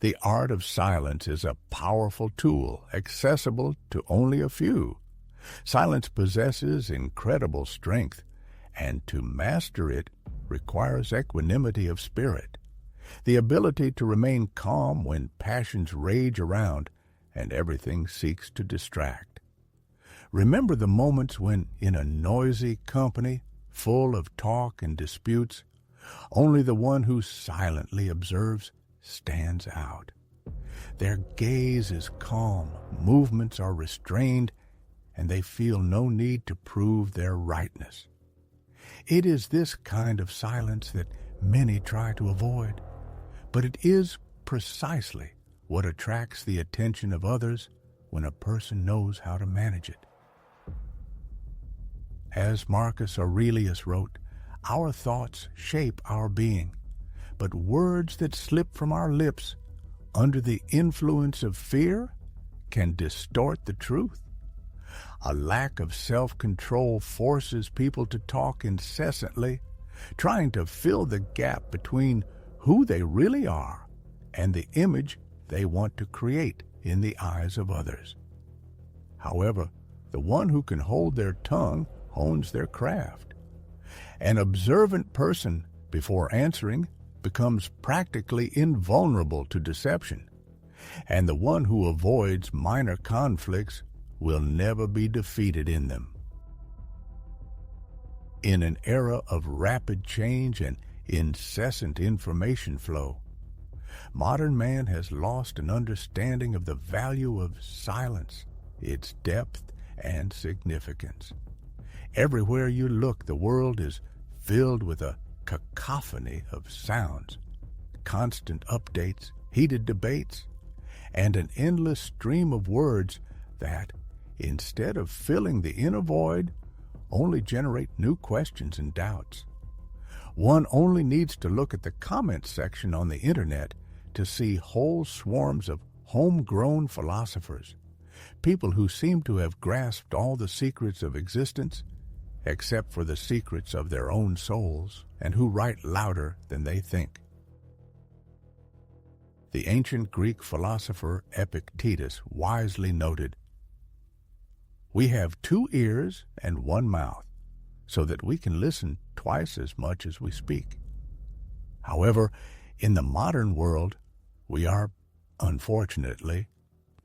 The art of silence is a powerful tool accessible to only a few. Silence possesses incredible strength, and to master it requires equanimity of spirit, the ability to remain calm when passions rage around and everything seeks to distract. Remember the moments when, in a noisy company, full of talk and disputes, only the one who silently observes stands out. Their gaze is calm, movements are restrained, and they feel no need to prove their rightness. It is this kind of silence that many try to avoid, but it is precisely what attracts the attention of others when a person knows how to manage it. As Marcus Aurelius wrote, our thoughts shape our being, but words that slip from our lips under the influence of fear can distort the truth. A lack of self-control forces people to talk incessantly, trying to fill the gap between who they really are and the image they want to create in the eyes of others. However, the one who can hold their tongue hones their craft. An observant person, before answering, becomes practically invulnerable to deception, and the one who avoids minor conflicts will never be defeated in them. In an era of rapid change and incessant information flow, modern man has lost an understanding of the value of silence, its depth and significance. Everywhere you look, the world is filled with a cacophony of sounds, constant updates, heated debates, and an endless stream of words that, instead of filling the inner void, only generate new questions and doubts. One only needs to look at the comments section on the internet to see whole swarms of homegrown philosophers, people who seem to have grasped all the secrets of existence except for the secrets of their own souls, and who write louder than they think. The ancient Greek philosopher Epictetus wisely noted, "We have 2 ears and 1 mouth, so that we can listen twice as much as we speak." However, in the modern world, we are, unfortunately,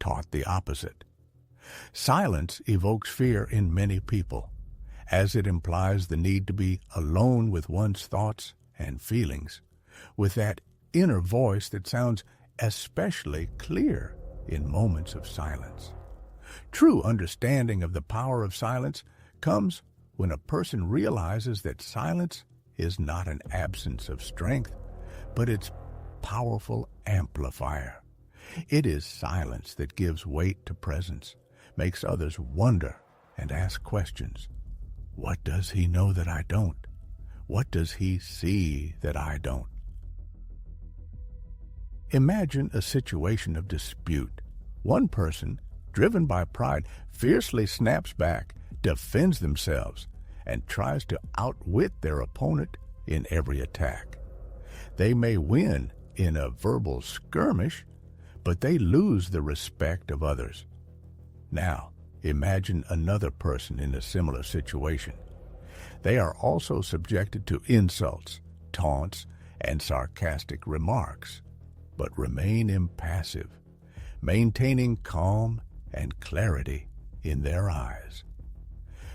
taught the opposite. Silence evokes fear in many people, as it implies the need to be alone with one's thoughts and feelings, with that inner voice that sounds especially clear in moments of silence. True understanding of the power of silence comes when a person realizes that silence is not an absence of strength, but its powerful amplifier. It is silence that gives weight to presence, makes others wonder and ask questions. What does he know that I don't? What does he see that I don't? Imagine a situation of dispute. One person, driven by pride, fiercely snaps back, defends themselves, and tries to outwit their opponent in every attack. They may win in a verbal skirmish, but they lose the respect of others. Now, imagine another person in a similar situation. They are also subjected to insults, taunts, and sarcastic remarks, but remain impassive, maintaining calm and clarity in their eyes.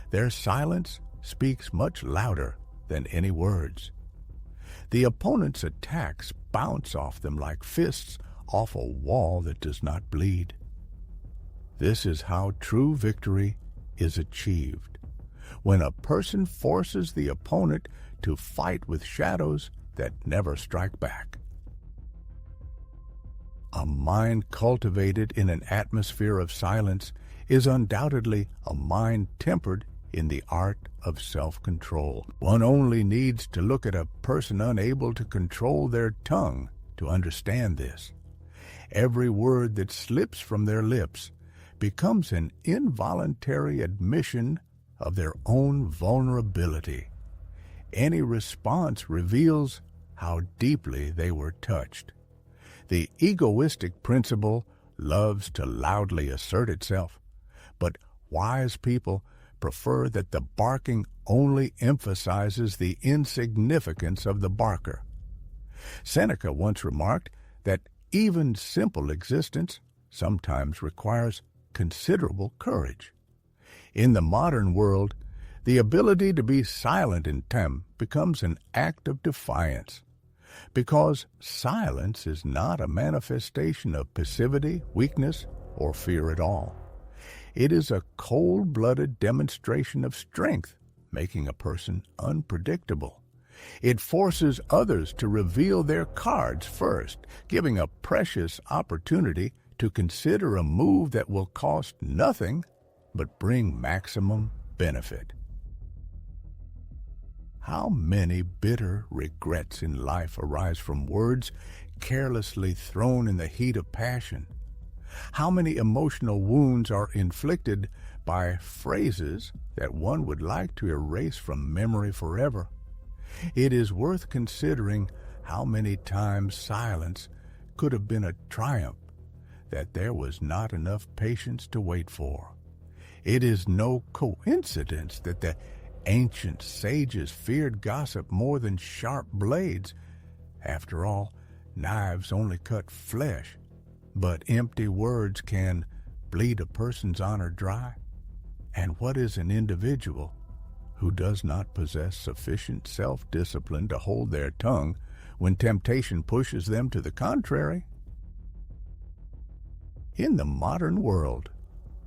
Their silence speaks much louder than any words. The opponent's attacks bounce off them like fists off a wall that does not bleed. This is how true victory is achieved, when a person forces the opponent to fight with shadows that never strike back. A mind cultivated in an atmosphere of silence is undoubtedly a mind tempered in the art of self-control. One only needs to look at a person unable to control their tongue to understand this. Every word that slips from their lips becomes an involuntary admission of their own vulnerability. Any response reveals how deeply they were touched. The egoistic principle loves to loudly assert itself, but wise people prefer that the barking only emphasizes the insignificance of the barker. Seneca once remarked that even simple existence sometimes requires considerable courage. In the modern world, the ability to be silent in time becomes an act of defiance, because silence is not a manifestation of passivity, weakness, or fear at all. It is a cold-blooded demonstration of strength, making a person unpredictable. It forces others to reveal their cards first, giving a precious opportunity to consider a move that will cost nothing but bring maximum benefit. How many bitter regrets in life arise from words carelessly thrown in the heat of passion? How many emotional wounds are inflicted by phrases that one would like to erase from memory forever? It is worth considering how many times silence could have been a triumph that there was not enough patience to wait for. It is no coincidence that the ancient sages feared gossip more than sharp blades. After all, knives only cut flesh, but empty words can bleed a person's honor dry. And what is an individual who does not possess sufficient self-discipline to hold their tongue when temptation pushes them to the contrary? In the modern world,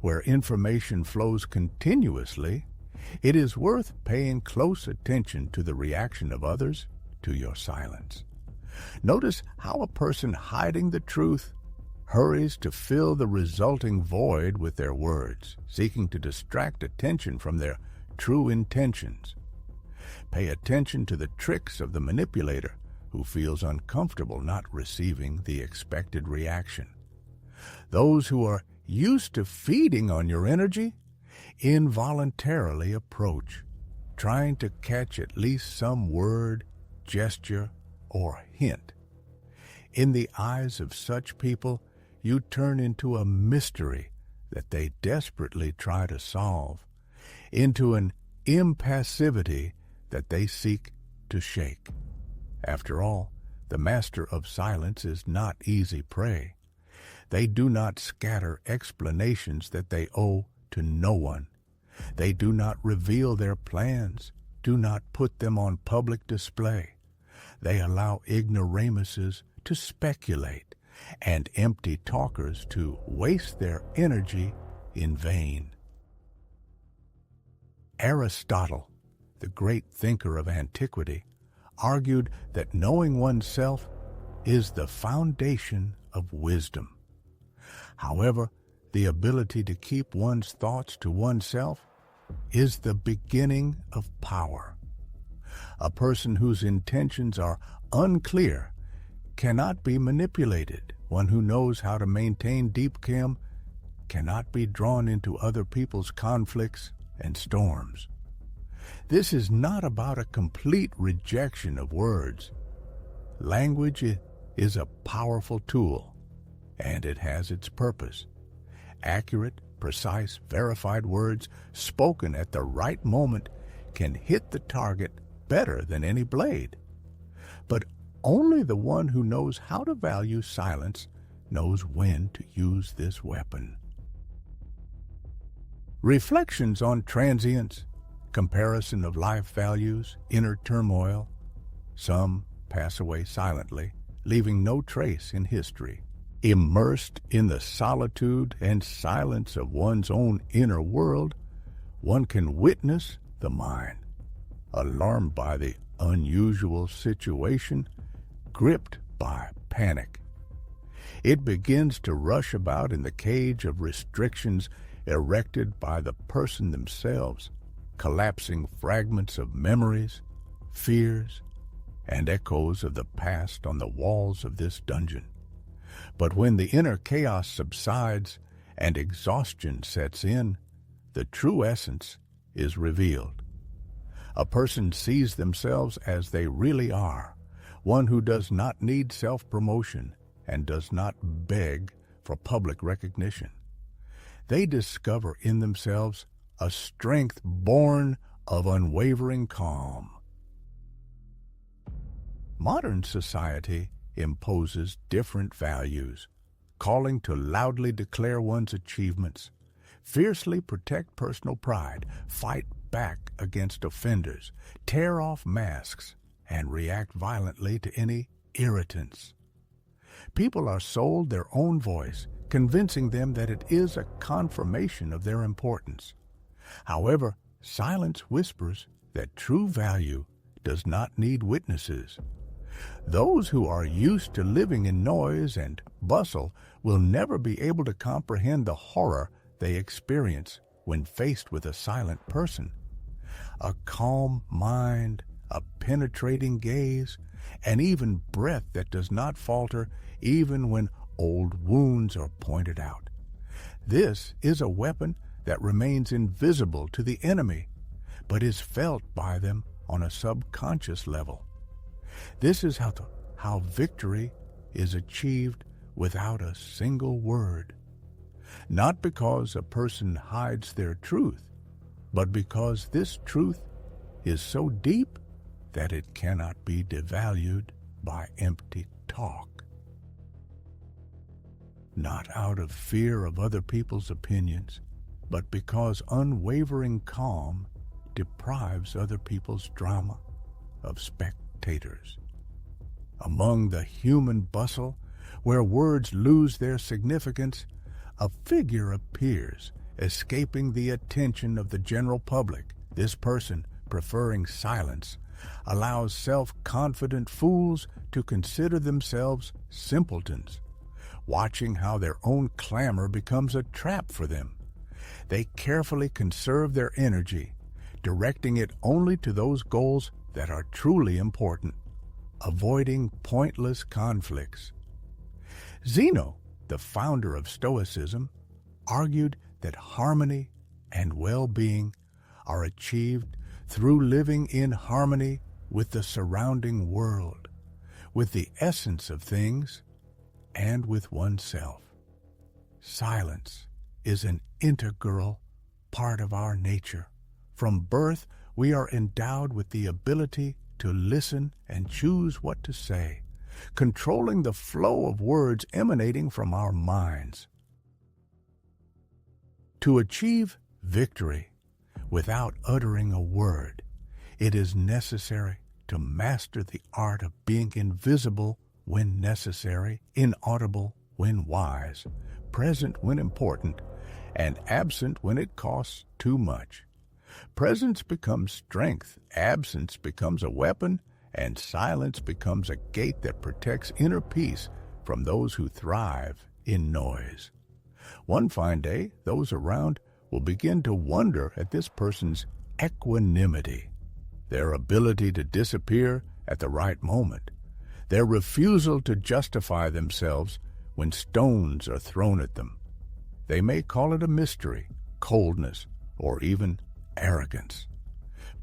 where information flows continuously, it is worth paying close attention to the reaction of others to your silence. Notice how a person hiding the truth hurries to fill the resulting void with their words, seeking to distract attention from their true intentions. Pay attention to the tricks of the manipulator who feels uncomfortable not receiving the expected reaction. Those who are used to feeding on your energy involuntarily approach, trying to catch at least some word, gesture, or hint. In the eyes of such people, you turn into a mystery that they desperately try to solve, into an impassivity that they seek to shake. After all, the master of silence is not easy prey. They do not scatter explanations that they owe to no one. They do not reveal their plans, do not put them on public display. They allow ignoramuses to speculate and empty talkers to waste their energy in vain. Aristotle, the great thinker of antiquity, argued that knowing oneself is the foundation of wisdom. However, the ability to keep one's thoughts to oneself is the beginning of power. A person whose intentions are unclear cannot be manipulated. One who knows how to maintain deep calm cannot be drawn into other people's conflicts and storms. This is not about a complete rejection of words. Language is a powerful tool, and it has its purpose. Accurate, precise, verified words spoken at the right moment can hit the target better than any blade. But only the one who knows how to value silence knows when to use this weapon. Reflections on transience, comparison of life values, inner turmoil. Some pass away silently, leaving no trace in history. Immersed in the solitude and silence of one's own inner world, one can witness the mind, alarmed by the unusual situation, gripped by panic. It begins to rush about in the cage of restrictions erected by the person themselves, collapsing fragments of memories, fears, and echoes of the past on the walls of this dungeon. But when the inner chaos subsides and exhaustion sets in, the true essence is revealed. A person sees themselves as they really are, one who does not need self-promotion and does not beg for public recognition. They discover in themselves a strength born of unwavering calm. Modern society imposes different values, calling to loudly declare one's achievements, fiercely protect personal pride, fight back against offenders, tear off masks, and react violently to any irritants. People are sold their own voice, convincing them that it is a confirmation of their importance. However, silence whispers that true value does not need witnesses. Those who are used to living in noise and bustle will never be able to comprehend the horror they experience when faced with a silent person. A calm mind, a penetrating gaze, and even breath that does not falter even when old wounds are pointed out. This is a weapon that remains invisible to the enemy, but is felt by them on a subconscious level. This is how victory is achieved without a single word. Not because a person hides their truth, but because this truth is so deep that it cannot be devalued by empty talk. Not out of fear of other people's opinions, but because unwavering calm deprives other people's drama of spectators. Among the human bustle, where words lose their significance, a figure appears, escaping the attention of the general public. This person, preferring silence, allows self-confident fools to consider themselves simpletons, watching how their own clamor becomes a trap for them. They carefully conserve their energy, directing it only to those goals that are truly important, avoiding pointless conflicts. Zeno, the founder of Stoicism, argued that harmony and well-being are achieved through living in harmony with the surrounding world, with the essence of things, and with oneself. Silence is an integral part of our nature. From birth, we are endowed with the ability to listen and choose what to say, controlling the flow of words emanating from our minds. To achieve victory without uttering a word, it is necessary to master the art of being invisible when necessary, inaudible when wise, present when important, and absent when it costs too much. Presence becomes strength, absence becomes a weapon, and silence becomes a gate that protects inner peace from those who thrive in noise. One fine day, those around will begin to wonder at this person's equanimity, their ability to disappear at the right moment, their refusal to justify themselves when stones are thrown at them. They may call it a mystery, coldness, or even arrogance.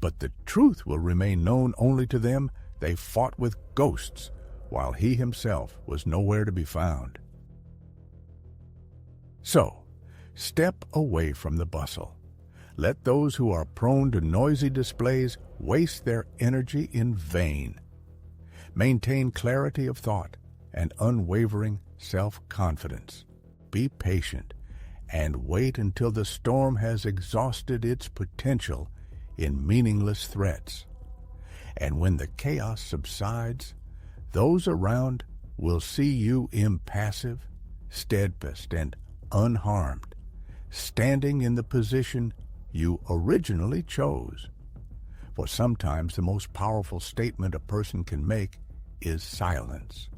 But the truth will remain known only to them. They fought with ghosts while he himself was nowhere to be found. So, step away from the bustle. Let those who are prone to noisy displays waste their energy in vain. Maintain clarity of thought and unwavering self-confidence. Be patient and wait until the storm has exhausted its potential in meaningless threats. And when the chaos subsides, those around will see you impassive, steadfast, and unharmed, standing in the position you originally chose. For sometimes the most powerful statement a person can make is silence.